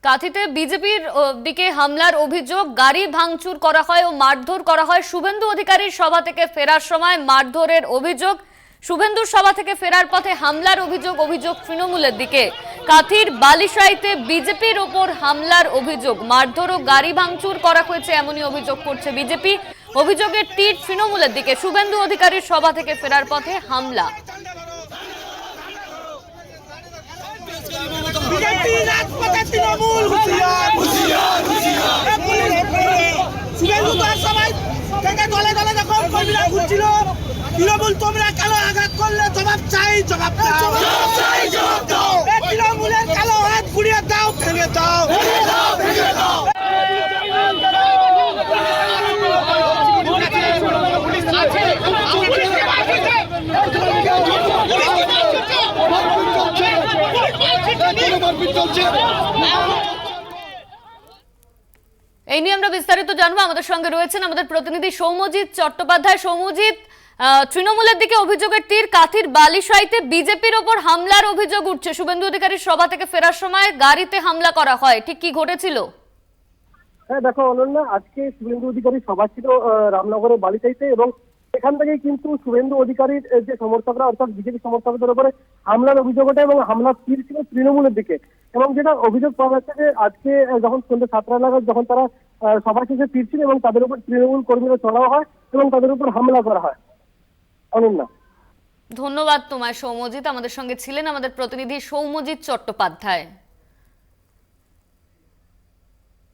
কাঁথিতে বিজেপির দিকে হামলার অভিযোগ, গাড়ি ভাঙচুর করা হয় ও মারধর করা হয়। শুভেন্দু অধিকারীর সভা থেকে ফেরার সময় মারধরের অভিযোগ, শুভেন্দুর সভা থেকে ফেরার পথে হামলার অভিযোগ তৃণমূলের দিকে। কাঁথির বালিশাইতে বিজেপির ওপর হামলার অভিযোগ, মারধর ও গাড়ি ভাঙচুর করা হয়েছে এমনই অভিযোগ করছে বিজেপি। অভিযোগের তীর তৃণমূলের দিকে। শুভেন্দু অধিকারীর সভা থেকে ফেরার পথে হামলা। তৃণমূল তোমরা কালো আঘাত করলে জবাব চাই, জবাব দাও। তৃণমূলের কালো হাত ঘুরিয়ে দাও, ভেঙে দাও। এই নিয়ে আমরা বিস্তারিত জানবো। আমাদের সঙ্গে রয়েছেন আমাদের প্রতিনিধি সৌম্যজিৎ চট্টোপাধ্যায়। সৌম্যজিৎ, তৃণমূলের দিকে অভিযোগের তীর, কাঁথির বালিশাইতে বিজেপির ওপর হামলার অভিযোগ উঠছে। শুভেন্দু অধিকারীর সভা থেকে ফেরার সময় গাড়িতে হামলা করা হয়, ঠিক কি ঘটেছিল? হ্যাঁ দেখো অনন্যা, আজকে শুভেন্দু অধিকারীর সভা ছিল রামনগরের বালিশাইতে এবং সেখান থেকেই কিন্তু শুভেন্দু অধিকারীর যে সমর্থকরা অর্থাৎ বিজেপি সমর্থকদের উপরে হামলার অভিযোগ ওঠে এবং হামলার তীর ছিল তৃণমূলের দিকে। এবং যেটা অভিযোগ পাওয়া যাচ্ছে যে আজকে যখন সন্ধ্যে 7টা নাগাদ যখন তারা সভা শেষে ফিরছিল এবং তাদের উপর তৃণমূল কর্মীরা চড়াও হয় এবং তাদের উপর হামলা করা হয়। অনন্যা, ধন্যবাদ তোমায় সৌম্যজিৎ। আমাদের সঙ্গে ছিলেন আমাদের প্রতিনিধি সৌম্যজিৎ চট্টোপাধ্যায়।